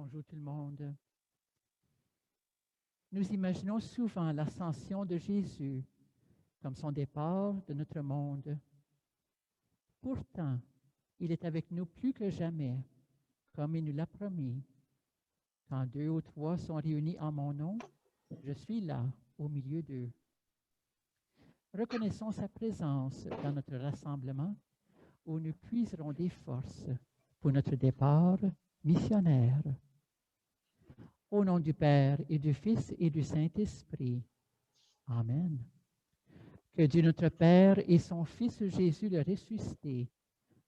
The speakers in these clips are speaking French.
Bonjour tout le monde. Nous imaginons souvent l'ascension de Jésus comme son départ de notre monde. Pourtant, il est avec nous plus que jamais, comme il nous l'a promis. Quand 2 ou 3 sont réunis en mon nom, je suis là, au milieu d'eux. Reconnaissons sa présence dans notre rassemblement où nous puiserons des forces pour notre départ missionnaire. Au nom du Père et du Fils et du Saint-Esprit. Amen. Que Dieu notre Père et son Fils Jésus le ressuscité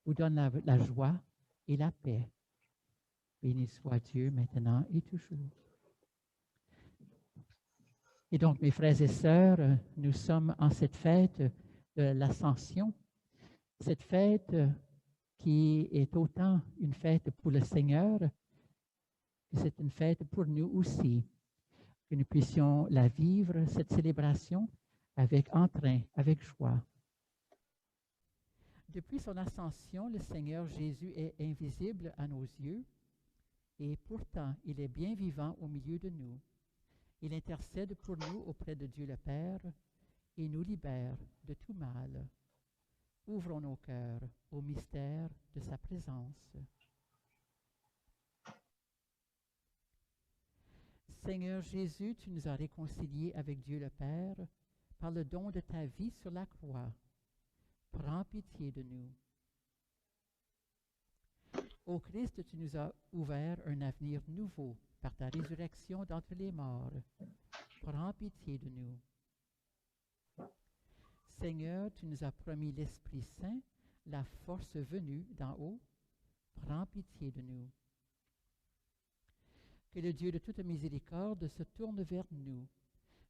vous donnent la joie et la paix. Béni soit Dieu maintenant et toujours. Et donc, mes frères et sœurs, nous sommes en cette fête de l'Ascension, cette fête qui est autant une fête pour le Seigneur que c'est une fête pour nous aussi, que nous puissions la vivre, cette célébration, avec entrain, avec joie. Depuis son ascension, le Seigneur Jésus est invisible à nos yeux et pourtant il est bien vivant au milieu de nous. Il intercède pour nous auprès de Dieu le Père et nous libère de tout mal. Ouvrons nos cœurs au mystère de sa présence. Seigneur Jésus, tu nous as réconciliés avec Dieu le Père par le don de ta vie sur la croix. Prends pitié de nous. Ô Christ, tu nous as ouvert un avenir nouveau par ta résurrection d'entre les morts. Prends pitié de nous. Seigneur, tu nous as promis l'Esprit Saint, la force venue d'en haut. Prends pitié de nous. Que le Dieu de toute miséricorde se tourne vers nous,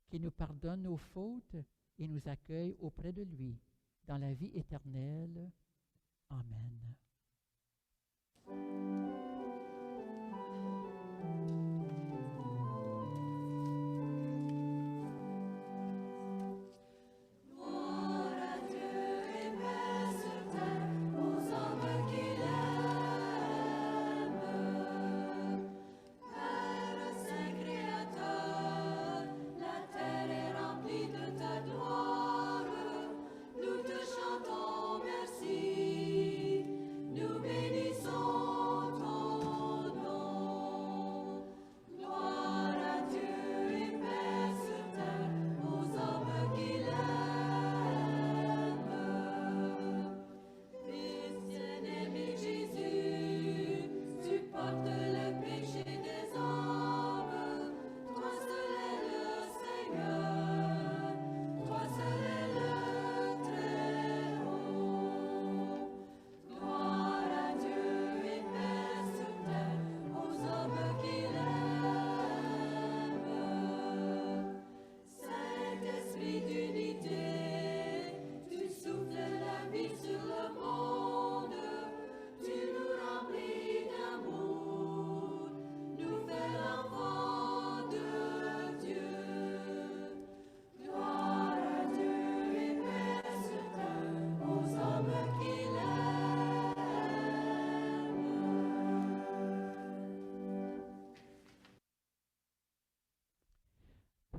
qu'il nous pardonne nos fautes et nous accueille auprès de lui, dans la vie éternelle. Amen.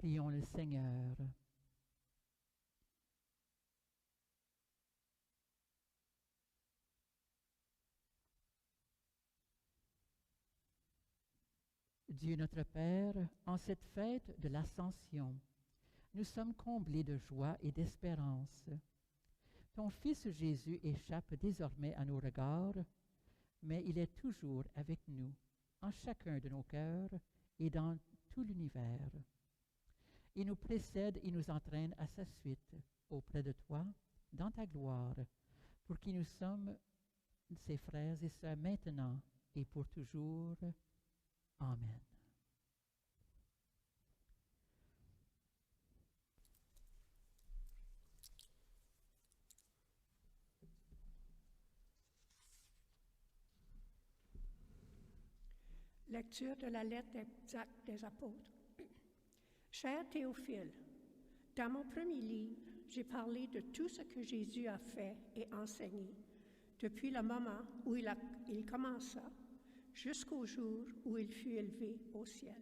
Prions le Seigneur. Dieu notre Père, en cette fête de l'Ascension, nous sommes comblés de joie et d'espérance. Ton Fils Jésus échappe désormais à nos regards, mais il est toujours avec nous, en chacun de nos cœurs et dans tout l'univers. Il nous précède et nous entraîne à sa suite, auprès de toi, dans ta gloire, pour qui nous sommes ses frères et sœurs maintenant et pour toujours. Amen. Lecture de la lettre des Actes des Apôtres. Cher Théophile, dans mon premier livre, j'ai parlé de tout ce que Jésus a fait et enseigné depuis le moment où il commença, jusqu'au jour où il fut élevé au ciel,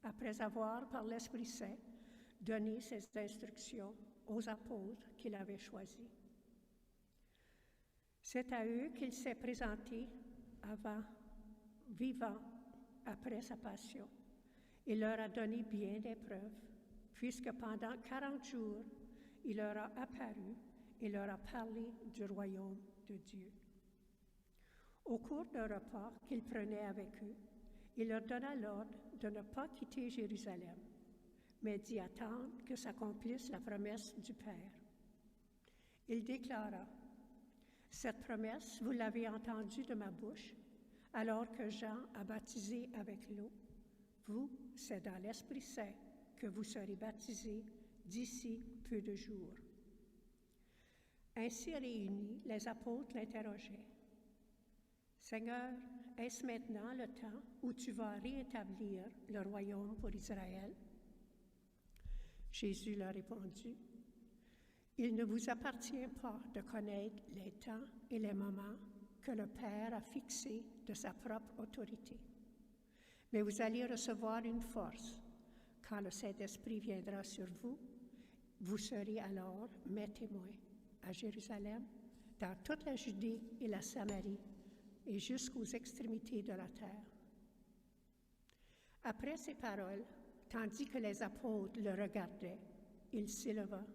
après avoir, par l'Esprit Saint, donné ses instructions aux apôtres qu'il avait choisis. C'est à eux qu'il s'est présenté vivant après sa passion. Il leur a donné bien des preuves, puisque pendant 40 jours, il leur a apparu et leur a parlé du royaume de Dieu. Au cours d'un repas qu'il prenait avec eux, il leur donna l'ordre de ne pas quitter Jérusalem, mais d'y attendre que s'accomplisse la promesse du Père. Il déclara: « Cette promesse, vous l'avez entendue de ma bouche, alors que Jean a baptisé avec l'eau. Vous, c'est dans l'Esprit Saint que vous serez baptisés d'ici peu de jours. » Ainsi réunis, les apôtres l'interrogeaient: « Seigneur, est-ce maintenant le temps où tu vas rétablir le royaume pour Israël? » Jésus leur répondit: « Il ne vous appartient pas de connaître les temps et les moments que le Père a fixés de sa propre autorité. Mais vous allez recevoir une force. Quand le Saint-Esprit viendra sur vous, vous serez alors mes témoins à Jérusalem, dans toute la Judée et la Samarie, et jusqu'aux extrémités de la terre. » Après ces paroles, tandis que les apôtres le regardaient, il s'éleva,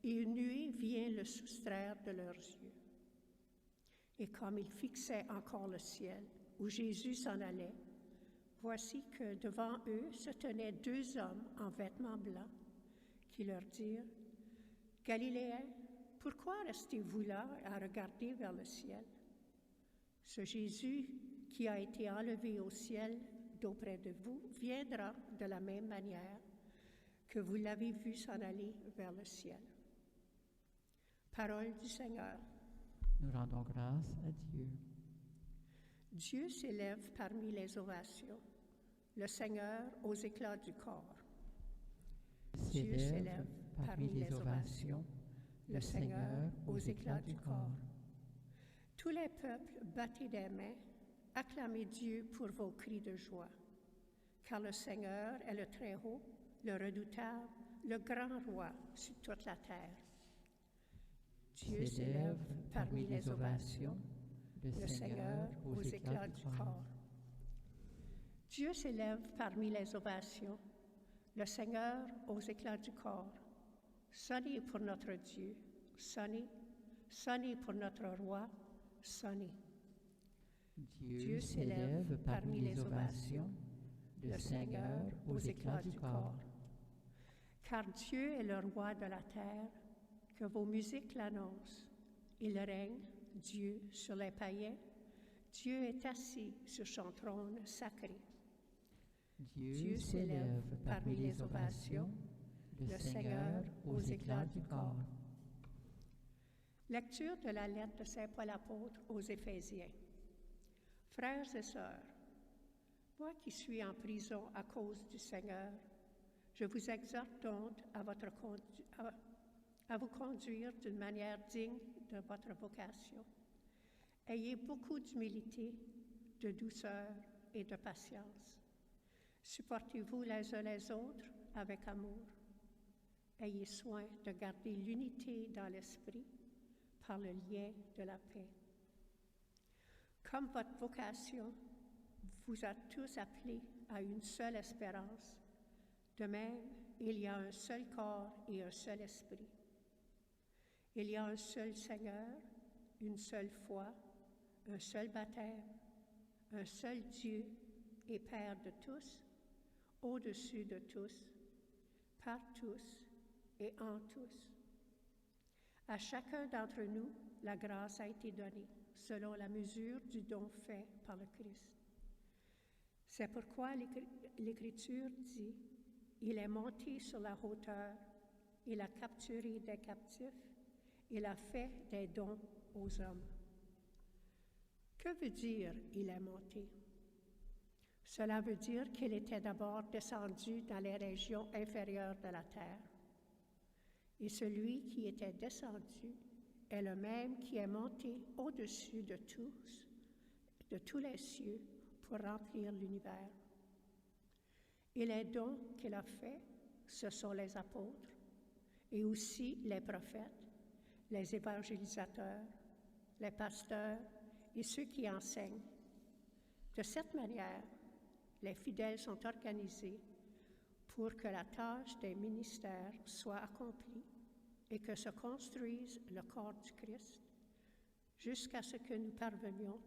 et une nuée vient le soustraire de leurs yeux. Et comme ils fixaient encore le ciel, où Jésus s'en allait, voici que devant eux se tenaient 2 hommes en vêtements blancs, qui leur dirent: « Galiléens, pourquoi restez-vous là à regarder vers le ciel? Ce Jésus qui a été enlevé au ciel d'auprès de vous viendra de la même manière que vous l'avez vu s'en aller vers le ciel. » Parole du Seigneur. Nous rendons grâce à Dieu. Dieu s'élève parmi les ovations, le Seigneur aux éclats du corps. Dieu s'élève parmi les ovations, le Seigneur aux éclats du corps. Tous les peuples, battez des mains, acclamez Dieu pour vos cris de joie, car le Seigneur est le Très-Haut, le Redoutable, le grand Roi sur toute la terre. Dieu s'élève parmi les ovations, le Seigneur aux éclats du corps. Dieu s'élève parmi les ovations, le Seigneur aux éclats du corps. Sonnez pour notre Dieu, sonnez, sonnez pour notre Roi, sonnez. Dieu s'élève parmi les ovations, le Seigneur aux éclats du corps. Car Dieu est le Roi de la terre, que vos musiques l'annoncent. Il règne, Dieu, sur les païens. Dieu est assis sur son trône sacré. Dieu s'élève parmi les ovations, le Seigneur aux éclats du corps. Lecture de la lettre de Saint Paul apôtre aux Éphésiens. Frères et sœurs, moi qui suis en prison à cause du Seigneur, je vous exhorte donc à vous conduire d'une manière digne de votre vocation. Ayez beaucoup d'humilité, de douceur et de patience. Supportez-vous les uns les autres avec amour. Ayez soin de garder l'unité dans l'esprit par le lien de la paix. Comme votre vocation vous a tous appelés à une seule espérance, de même, il y a un seul corps et un seul esprit. Il y a un seul Seigneur, une seule foi, un seul baptême, un seul Dieu et Père de tous, au-dessus de tous, par tous et en tous. À chacun d'entre nous, la grâce a été donnée selon la mesure du don fait par le Christ. C'est pourquoi l'Écriture dit: « Il est monté sur la hauteur, il a capturé des captifs, il a fait des dons aux hommes. » Que veut dire « il est monté » ? Cela veut dire qu'il était d'abord descendu dans les régions inférieures de la terre. Et celui qui était descendu est le même qui est monté au-dessus de tous les cieux, pour remplir l'univers. Et les dons qu'il a faits, ce sont les apôtres et aussi les prophètes, les évangélisateurs, les pasteurs et ceux qui enseignent. De cette manière, les fidèles sont organisés pour que la tâche des ministères soit accomplie et que se construise le corps du Christ jusqu'à ce que nous parvenions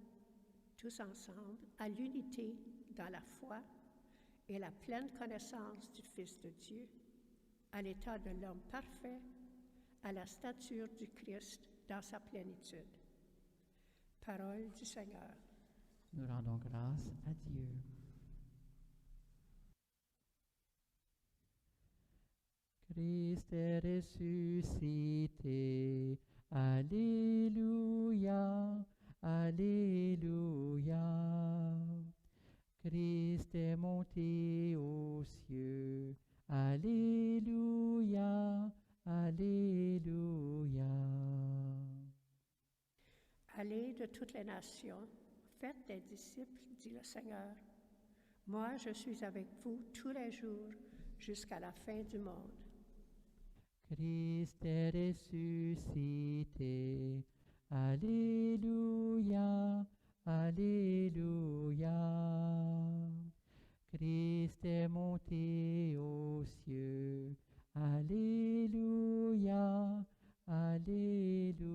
tous ensemble à l'unité dans la foi et la pleine connaissance du Fils de Dieu, à l'état de l'homme parfait, à la stature du Christ dans sa plénitude. Parole du Seigneur. Nous rendons grâce à Dieu. Christ est ressuscité. Alléluia, Alléluia. Christ est monté aux cieux. Alléluia, Alléluia. Allez de toutes les nations, faites des disciples, dit le Seigneur. Moi, je suis avec vous tous les jours jusqu'à la fin du monde. Christ est ressuscité. Alléluia, Alléluia. Christ est monté aux cieux. Alléluia, Alléluia.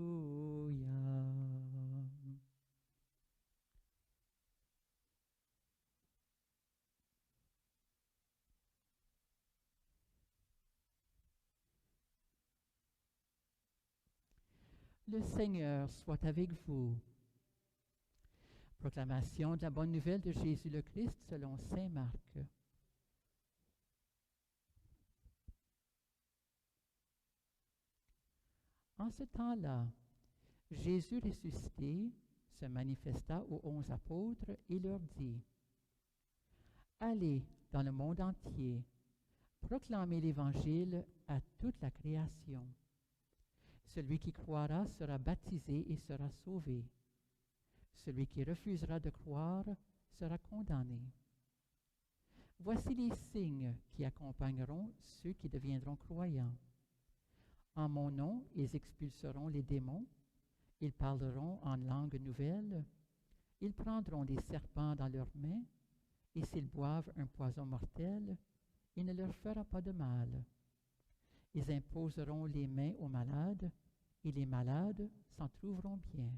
Le Seigneur soit avec vous. Proclamation de la bonne nouvelle de Jésus le Christ selon saint Marc. En ce temps-là, Jésus ressuscité se manifesta aux 11 apôtres et leur dit: Allez dans le monde entier, proclamez l'Évangile à toute la création. Celui qui croira sera baptisé et sera sauvé. Celui qui refusera de croire sera condamné. Voici les signes qui accompagneront ceux qui deviendront croyants. En mon nom, ils expulseront les démons, ils parleront en langue nouvelle, ils prendront des serpents dans leurs mains, et s'ils boivent un poison mortel, il ne leur fera pas de mal. Ils imposeront les mains aux malades, et les malades s'en trouveront bien.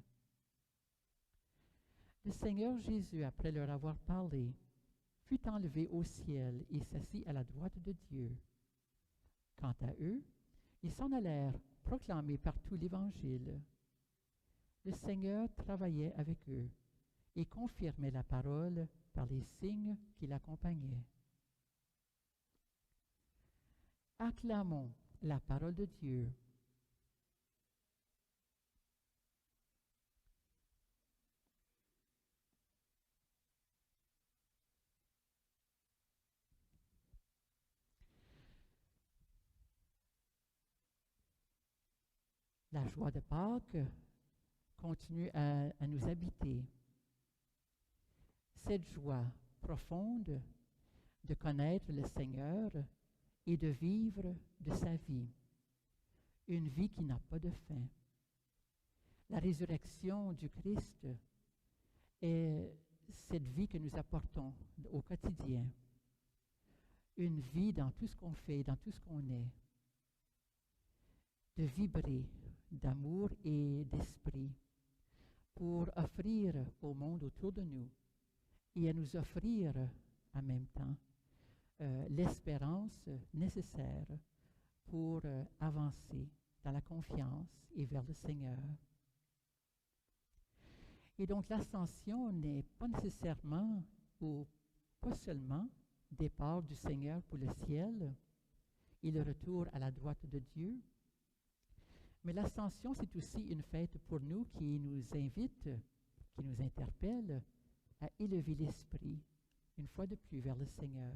Le Seigneur Jésus, après leur avoir parlé, fut enlevé au ciel et s'assit à la droite de Dieu. Quant à eux, ils s'en allèrent proclamer partout l'Évangile. Le Seigneur travaillait avec eux et confirmait la parole par les signes qui l'accompagnaient. Acclamons la parole de Dieu. La joie de Pâques continue à nous habiter. Cette joie profonde de connaître le Seigneur et de vivre de sa vie, une vie qui n'a pas de fin. La résurrection du Christ est cette vie que nous apportons au quotidien, une vie dans tout ce qu'on fait, dans tout ce qu'on est, de vibrer d'amour et d'esprit pour offrir au monde autour de nous et à nous offrir en même temps l'espérance nécessaire pour avancer dans la confiance et vers le Seigneur. Et donc l'ascension n'est pas nécessairement ou pas seulement départ du Seigneur pour le ciel et le retour à la droite de Dieu, mais l'ascension, c'est aussi une fête pour nous qui nous invite, qui nous interpelle à élever l'esprit, une fois de plus, vers le Seigneur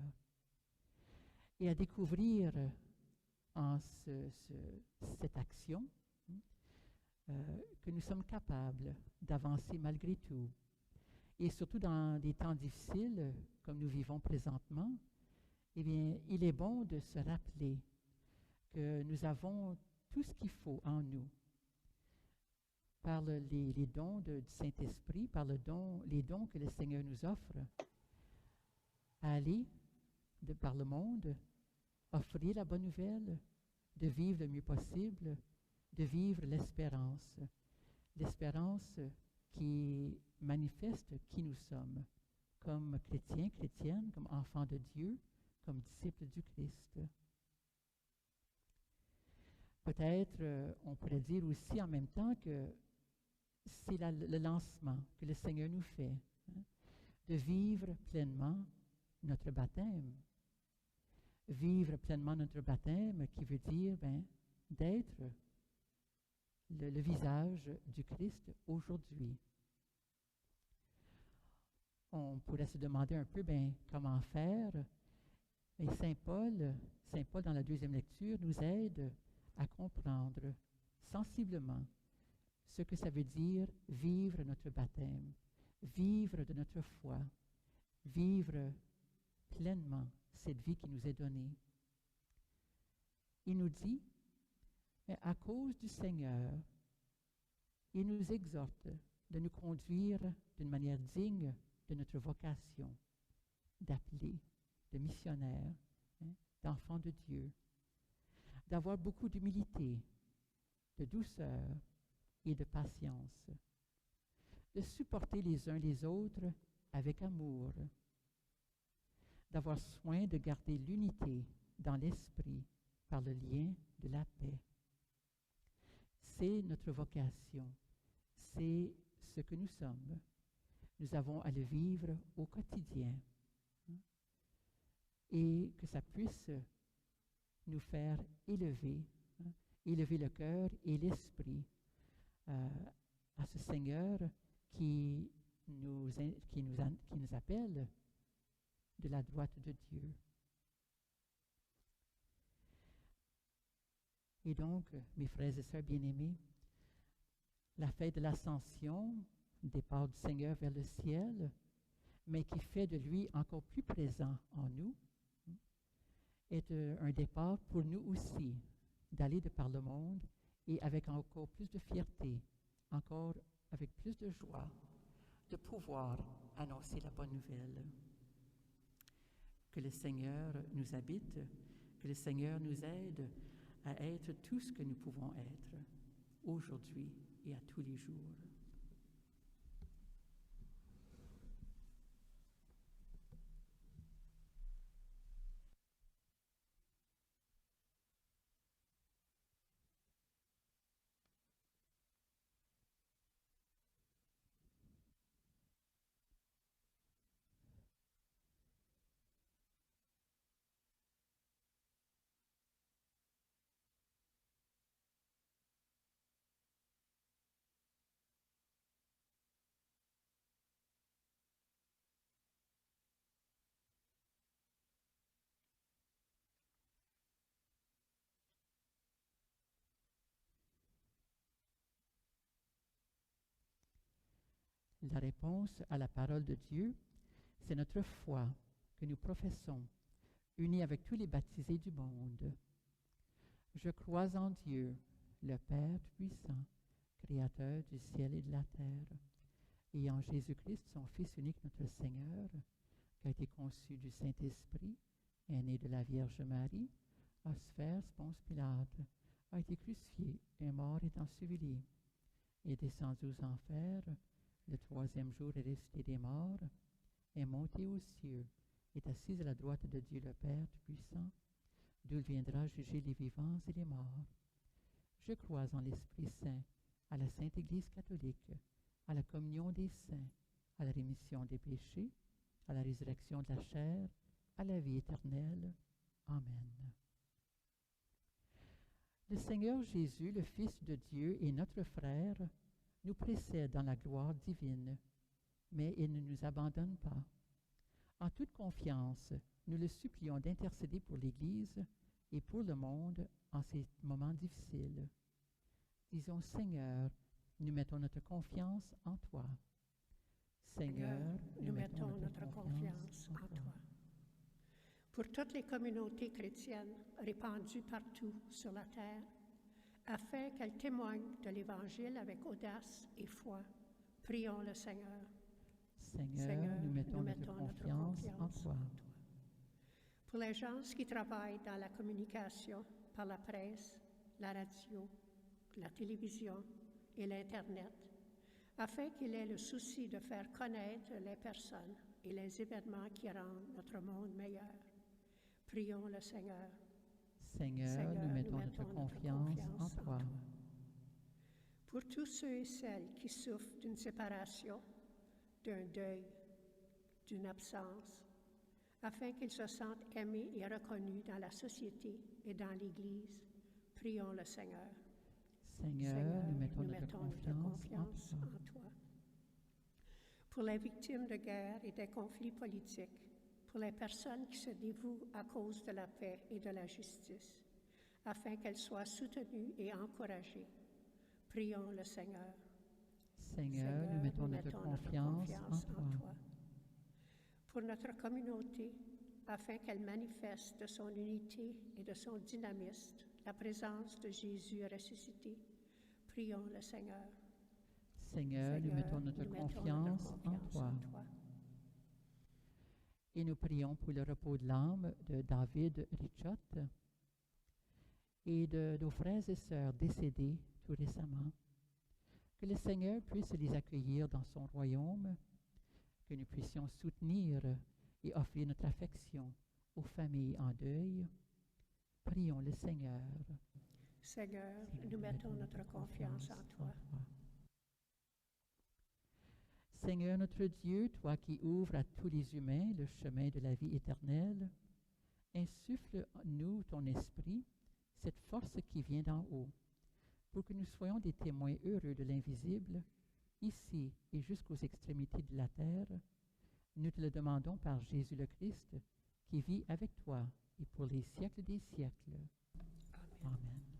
et à découvrir en cette action que nous sommes capables d'avancer malgré tout Et surtout dans des temps difficiles comme nous vivons présentement, eh bien, il est bon de se rappeler que nous avons tout ce qu'il faut en nous par les dons du Saint-Esprit, par les dons que le Seigneur nous offre, à aller par le monde, offrir la bonne nouvelle, de vivre le mieux possible, de vivre l'espérance. L'espérance qui manifeste qui nous sommes, comme chrétiens, chrétiennes, comme enfants de Dieu, comme disciples du Christ. Peut-être on pourrait dire aussi en même temps que c'est le lancement que le Seigneur nous fait, hein, de vivre pleinement notre baptême. Vivre pleinement notre baptême qui veut dire d'être le visage du Christ aujourd'hui. On pourrait se demander un peu comment faire. Et Saint Paul, dans la deuxième lecture, nous aide à comprendre sensiblement ce que ça veut dire vivre notre baptême, vivre de notre foi, vivre pleinement cette vie qui nous est donnée. Il nous dit, à cause du Seigneur, il nous exhorte de nous conduire d'une manière digne de notre vocation, d'appelés, de missionnaires, d'enfants de Dieu, d'avoir beaucoup d'humilité, de douceur et de patience, de supporter les uns les autres avec amour, d'avoir soin de garder l'unité dans l'esprit par le lien de la paix. C'est notre vocation, c'est ce que nous sommes. Nous avons à le vivre au quotidien, et que ça puisse nous faire élever le cœur et l'esprit à ce Seigneur qui nous appelle de la droite de Dieu. Et donc, mes frères et sœurs bien-aimés, la fête de l'Ascension, le départ du Seigneur vers le ciel, mais qui fait de lui encore plus présent en nous, est un départ pour nous aussi d'aller de par le monde et avec encore plus de fierté, encore avec plus de joie, de pouvoir annoncer la bonne nouvelle. Que le Seigneur nous habite, que le Seigneur nous aide à être tout ce que nous pouvons être aujourd'hui et à tous les jours. La réponse à la parole de Dieu, c'est notre foi que nous professons, unis avec tous les baptisés du monde. Je crois en Dieu, le Père puissant, Créateur du ciel et de la terre, et en Jésus-Christ, son Fils unique, notre Seigneur, qui a été conçu du Saint-Esprit, est né de la Vierge Marie, a souffert Ponce Pilate, a été crucifié, est mort et enseveli, est descendu aux enfers, le troisième jour est ressuscité des morts, est monté aux cieux, est assis à la droite de Dieu le Père Tout-Puissant, d'où il viendra juger les vivants et les morts. Je crois en l'Esprit Saint, à la Sainte Église catholique, à la communion des saints, à la rémission des péchés, à la résurrection de la chair, à la vie éternelle. Amen. Le Seigneur Jésus, le Fils de Dieu et notre frère, nous précède dans la gloire divine, mais il ne nous abandonne pas. En toute confiance, nous le supplions d'intercéder pour l'Église et pour le monde en ces moments difficiles. Disons, Seigneur, nous mettons notre confiance en toi. Seigneur, nous mettons notre confiance en toi. Pour toutes les communautés chrétiennes répandues partout sur la terre, afin qu'elles témoignent de l'Évangile avec audace et foi, prions le Seigneur. Seigneur, nous mettons notre confiance en toi. Pour les gens qui travaillent dans la communication par la presse, la radio, la télévision et l'Internet, afin qu'il ait le souci de faire connaître les personnes et les événements qui rendent notre monde meilleur. Prions le Seigneur. Seigneur, nous mettons notre confiance en toi. Pour tous ceux et celles qui souffrent d'une séparation, d'un deuil, d'une absence, afin qu'ils se sentent aimés et reconnus dans la société et dans l'Église, prions le Seigneur. Seigneur, nous mettons notre confiance en toi. Pour les victimes de guerre et des conflits politiques, pour les personnes qui se dévouent à cause de la paix et de la justice, afin qu'elles soient soutenues et encouragées, prions le Seigneur. Seigneur, nous mettons notre confiance en toi. Pour notre communauté, afin qu'elle manifeste de son unité et de son dynamisme la présence de Jésus ressuscité, prions le Seigneur. Seigneur, nous mettons notre confiance en toi. Et nous prions pour le repos de l'âme de David Richot et de nos frères et sœurs décédés tout récemment. Que le Seigneur puisse les accueillir dans son royaume, que nous puissions soutenir et offrir notre affection aux familles en deuil. Prions le Seigneur. Seigneur, nous mettons notre confiance en toi. Seigneur notre Dieu, toi qui ouvres à tous les humains le chemin de la vie éternelle, insuffle en nous ton esprit, cette force qui vient d'en haut, pour que nous soyons des témoins heureux de l'invisible, ici et jusqu'aux extrémités de la terre. Nous te le demandons par Jésus le Christ, qui vit avec toi et pour les siècles des siècles. Amen. Amen.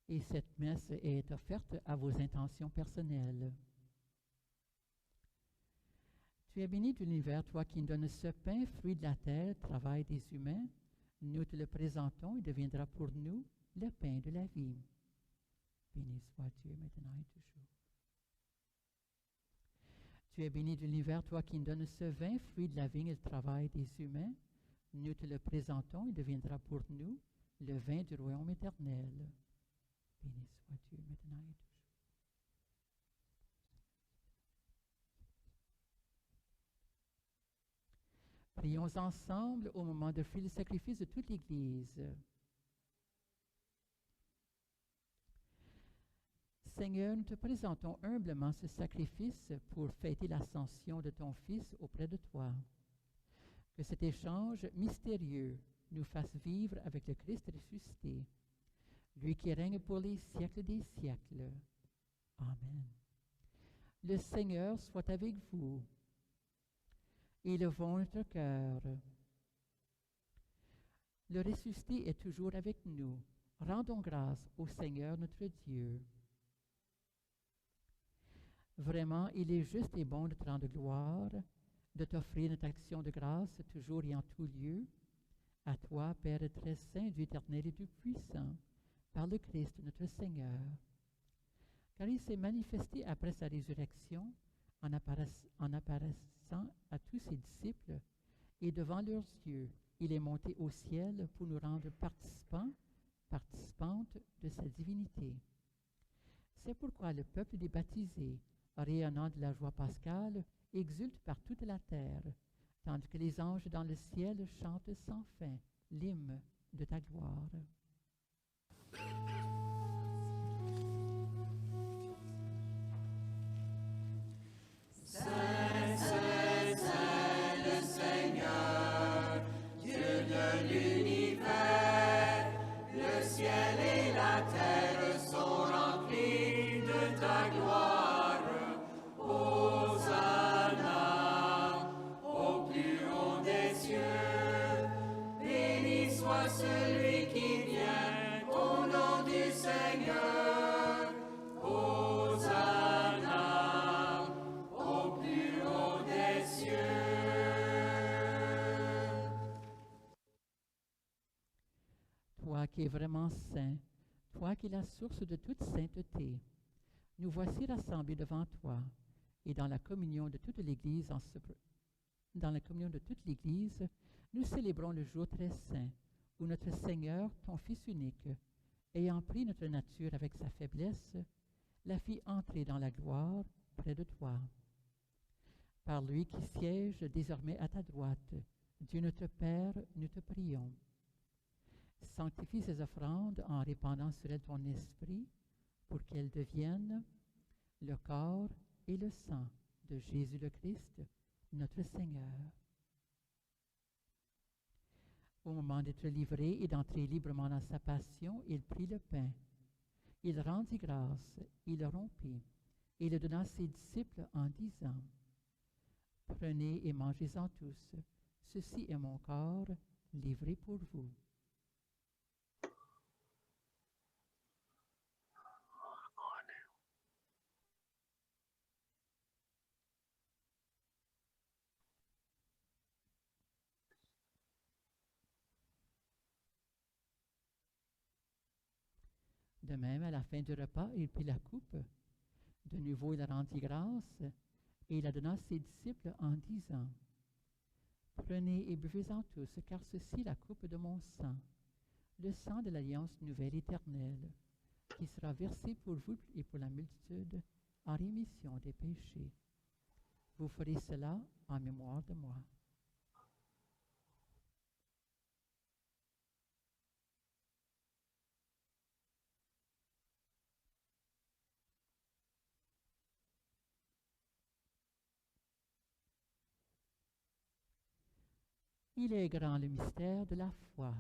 Et cette messe est offerte à vos intentions personnelles. Tu es béni de l'univers, toi qui nous donnes ce pain, fruit de la terre, travail des humains. Nous te le présentons et deviendra pour nous le pain de la vie. Béni soit Dieu maintenant et toujours. Tu es béni de l'univers, toi qui nous donnes ce vin, fruit de la vigne et le travail des humains. Nous te le présentons et deviendra pour nous le vin du royaume éternel. Béni soit Dieu maintenant et toujours. Prions ensemble au moment d'offrir le sacrifice de toute l'Église. Seigneur, nous te présentons humblement ce sacrifice pour fêter l'ascension de ton Fils auprès de toi. Que cet échange mystérieux nous fasse vivre avec le Christ ressuscité, lui qui règne pour les siècles des siècles. Amen. Le Seigneur soit avec vous. Élevons notre cœur. Le ressuscité est toujours avec nous. Rendons grâce au Seigneur notre Dieu. Vraiment, il est juste et bon de te rendre gloire, de t'offrir notre action de grâce toujours et en tout lieu, à toi, Père très saint, Dieu éternel et Dieu puissant, par le Christ notre Seigneur. Car il s'est manifesté après sa résurrection en apparaissant à tous ses disciples, et devant leurs yeux, il est monté au ciel pour nous rendre participantes de sa divinité. C'est pourquoi le peuple des baptisés, rayonnant de la joie pascale, exulte par toute la terre, tandis que les anges dans le ciel chantent sans fin l'hymne de ta gloire. Toi qui es vraiment saint, toi qui es la source de toute sainteté, nous voici rassemblés devant toi et dans la communion de toute l'Église, nous célébrons le jour très saint où notre Seigneur, ton Fils unique, ayant pris notre nature avec sa faiblesse, la fit entrer dans la gloire près de toi. Par lui qui siège désormais à ta droite, Dieu notre Père, nous te prions. Sanctifie ces offrandes en répandant sur elles ton esprit pour qu'elles deviennent le corps et le sang de Jésus le Christ, notre Seigneur. Au moment d'être livré et d'entrer librement dans sa passion, il prit le pain. Il rendit grâce, il le rompit et le donna à ses disciples en disant : Prenez et mangez-en tous. Ceci est mon corps livré pour vous. De même, à la fin du repas, il prit la coupe. De nouveau, il rendit grâce et il la donna à ses disciples en disant : Prenez et buvez-en tous, car ceci est la coupe de mon sang, le sang de l'alliance nouvelle éternelle, qui sera versé pour vous et pour la multitude en rémission des péchés. Vous ferez cela en mémoire de moi. Il est grand le mystère de la foi.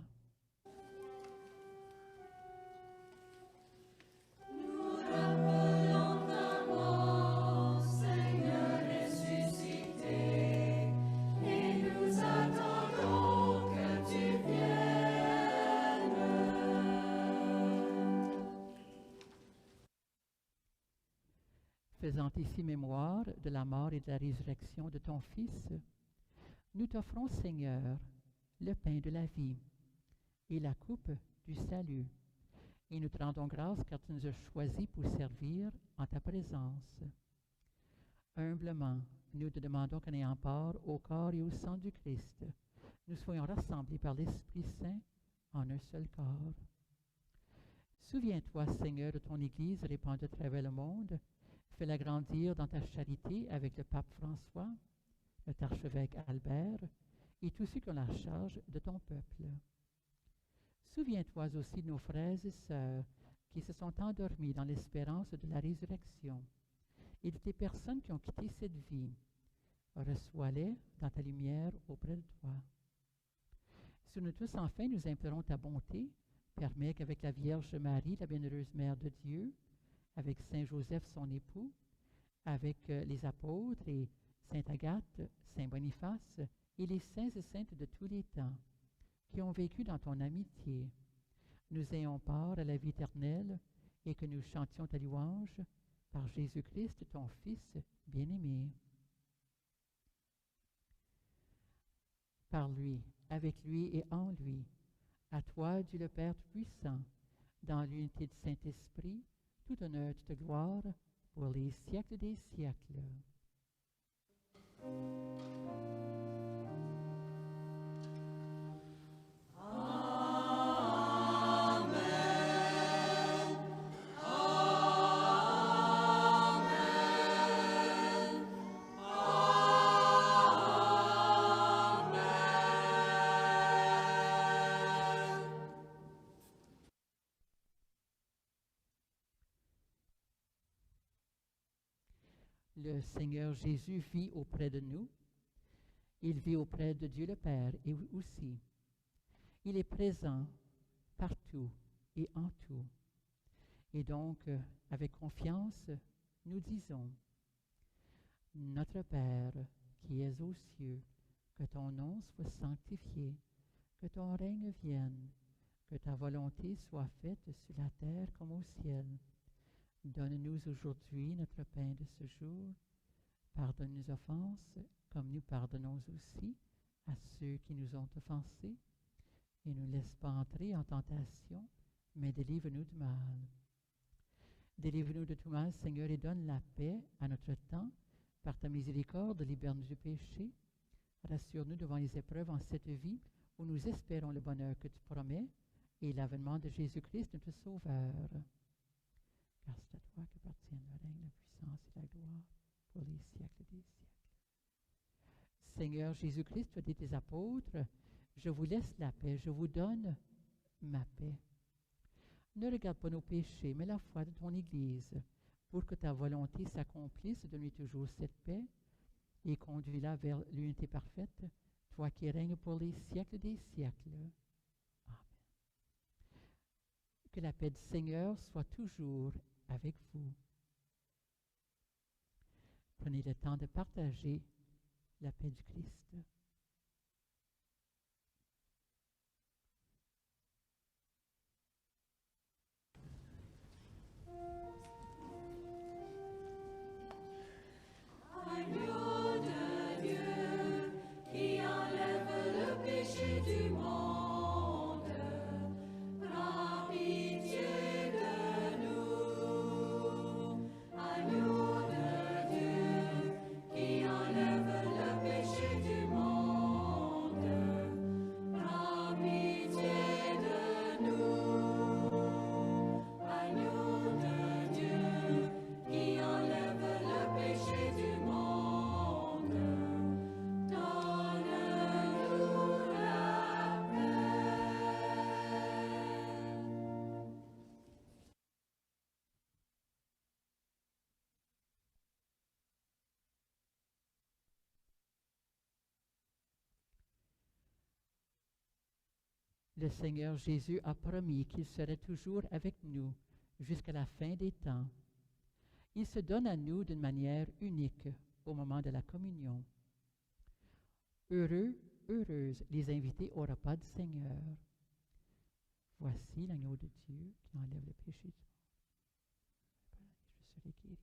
Faisant ici mémoire de la mort et de la résurrection de ton Fils, nous t'offrons, Seigneur, le pain de la vie et la coupe du salut. Et nous te rendons grâce car tu nous as choisis pour servir en ta présence. Humblement, nous te demandons qu'en ayant part au corps et au sang du Christ, nous soyons rassemblés par l'Esprit Saint en un seul corps. Souviens-toi, Seigneur, de ton Église répandue à travers le monde. Fais-la grandir dans ta charité avec le pape François, le archevêque Albert et tous ceux qui ont la charge de ton peuple. Souviens-toi aussi de nos frères et sœurs qui se sont endormis dans l'espérance de la résurrection et de tes personnes qui ont quitté cette vie. Reçois-les dans ta lumière auprès de toi. Sur nous tous, enfin, nous implorons ta bonté. Permets qu'avec la Vierge Marie, la bienheureuse Mère de Dieu, avec Saint Joseph, son époux, avec les apôtres et Sainte Agathe, Saint Boniface et les saints et saintes de tous les temps, qui ont vécu dans ton amitié, nous ayons part à la vie éternelle et que nous chantions ta louange par Jésus-Christ, ton Fils bien-aimé. Par lui, avec lui et en lui, à toi, Dieu le Père Tout-Puissant, dans l'unité du Saint-Esprit, tout honneur, toute gloire, pour les siècles des siècles. Le Seigneur Jésus vit auprès de nous. Il vit auprès de Dieu le Père et aussi. Il est présent partout et en tout. Et donc, avec confiance, nous disons, Notre Père qui es aux cieux, que ton nom soit sanctifié, que ton règne vienne, que ta volonté soit faite sur la terre comme au ciel. Donne-nous aujourd'hui notre pain de ce jour. Pardonne nos offenses, comme nous pardonnons aussi à ceux qui nous ont offensés. Et ne nous laisse pas entrer en tentation, mais délivre-nous du mal. Délivre-nous de tout mal, Seigneur, et donne la paix à notre temps. Par ta miséricorde, libère-nous du péché. Rassure-nous devant les épreuves en cette vie, où nous espérons le bonheur que tu promets et l'avènement de Jésus-Christ, notre Sauveur. Car c'est à toi qu'appartiennent le règne, la puissance et la gloire pour les siècles des siècles. Seigneur Jésus-Christ, tu as dit tes apôtres, je vous laisse la paix, je vous donne ma paix. Ne regarde pas nos péchés, mais la foi de ton Église, pour que ta volonté s'accomplisse, donne-lui toujours cette paix et conduis-la vers l'unité parfaite, toi qui règnes pour les siècles des siècles. Amen. Que la paix du Seigneur soit toujours avec vous. Prenez le temps de partager la paix du Christ. Agneau de Dieu qui enlève le péché du monde, prends pitié de nous. Agneau de Dieu qui enlève le péché du monde, prends pitié de nous. Agneau de Dieu qui enlève le péché du monde, donne-nous la paix. Le Seigneur Jésus a promis qu'il serait toujours avec nous jusqu'à la fin des temps. Il se donne à nous d'une manière unique au moment de la communion. Heureux, heureuses les invités au repas du Seigneur. Voici l'agneau de Dieu qui enlève le péché du monde. Je serai guéri.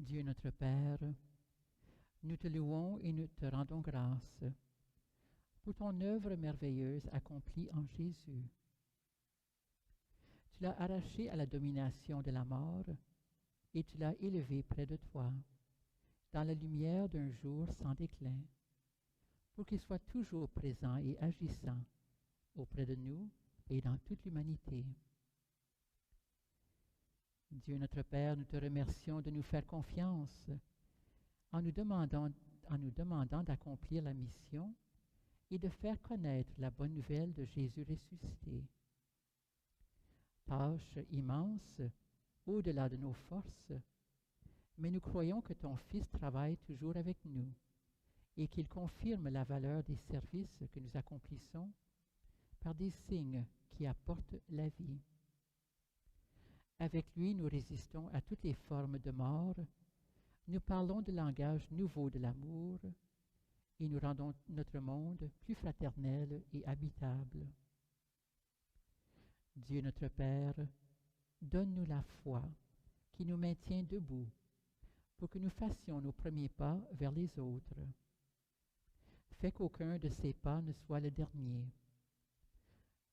Dieu notre Père, nous te louons et nous te rendons grâce pour ton œuvre merveilleuse accomplie en Jésus. Tu l'as arraché à la domination de la mort et tu l'as élevé près de toi, dans la lumière d'un jour sans déclin, pour qu'il soit toujours présent et agissant auprès de nous et dans toute l'humanité. Dieu notre Père, nous te remercions de nous faire confiance en nous demandant d'accomplir la mission et de faire connaître la bonne nouvelle de Jésus ressuscité. Tâche immense, au-delà de nos forces, mais nous croyons que ton Fils travaille toujours avec nous et qu'il confirme la valeur des services que nous accomplissons par des signes qui apportent la vie. Avec lui, nous résistons à toutes les formes de mort, nous parlons le langage nouveau de l'amour et nous rendons notre monde plus fraternel et habitable. Dieu notre Père, donne-nous la foi qui nous maintient debout pour que nous fassions nos premiers pas vers les autres. Fais qu'aucun de ces pas ne soit le dernier.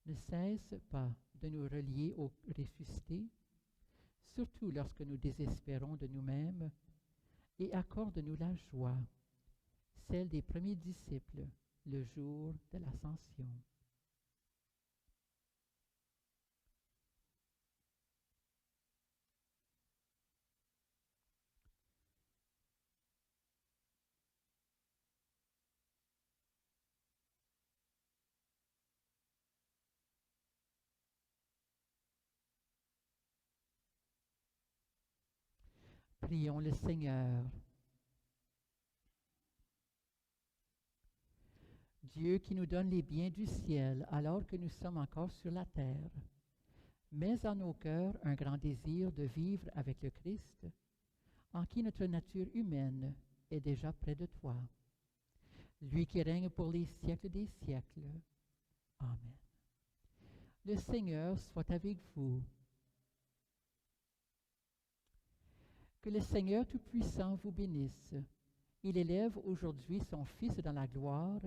Ne cesse pas de nous relier au ressuscité, surtout lorsque nous désespérons de nous-mêmes, et accorde-nous la joie, celle des premiers disciples, le jour de l'ascension. Prions le Seigneur. Dieu qui nous donne les biens du ciel alors que nous sommes encore sur la terre, mets en nos cœurs un grand désir de vivre avec le Christ, en qui notre nature humaine est déjà près de toi. Lui qui règne pour les siècles des siècles. Amen. Le Seigneur soit avec vous. Que le Seigneur Tout-Puissant vous bénisse. Il élève aujourd'hui son Fils dans la gloire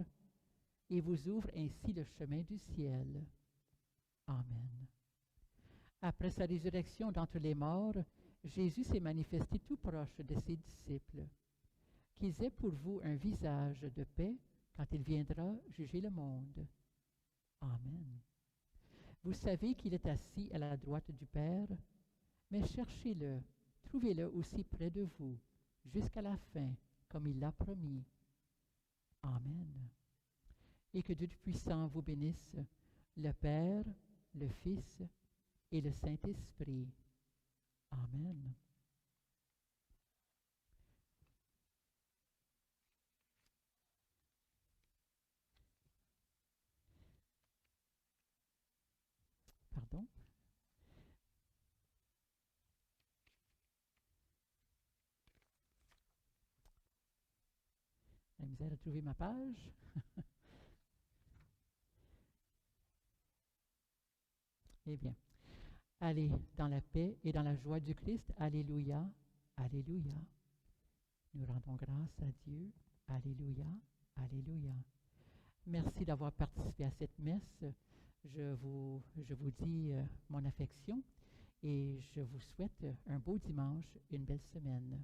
et vous ouvre ainsi le chemin du ciel. Amen. Après sa résurrection d'entre les morts, Jésus s'est manifesté tout proche de ses disciples. Qu'ils aient pour vous un visage de paix quand il viendra juger le monde. Amen. Vous savez qu'il est assis à la droite du Père, mais cherchez-le. Trouvez-le aussi près de vous, jusqu'à la fin, comme il l'a promis. Amen. Et que Dieu Tout-Puissant vous bénisse, le Père, le Fils et le Saint-Esprit. Amen. Pardon? La misère à trouver ma page. Eh bien, allez dans la paix et dans la joie du Christ. Alléluia, alléluia. Nous rendons grâce à Dieu. Alléluia, alléluia. Merci d'avoir participé à cette messe. Je vous dis mon affection et je vous souhaite un beau dimanche, une belle semaine.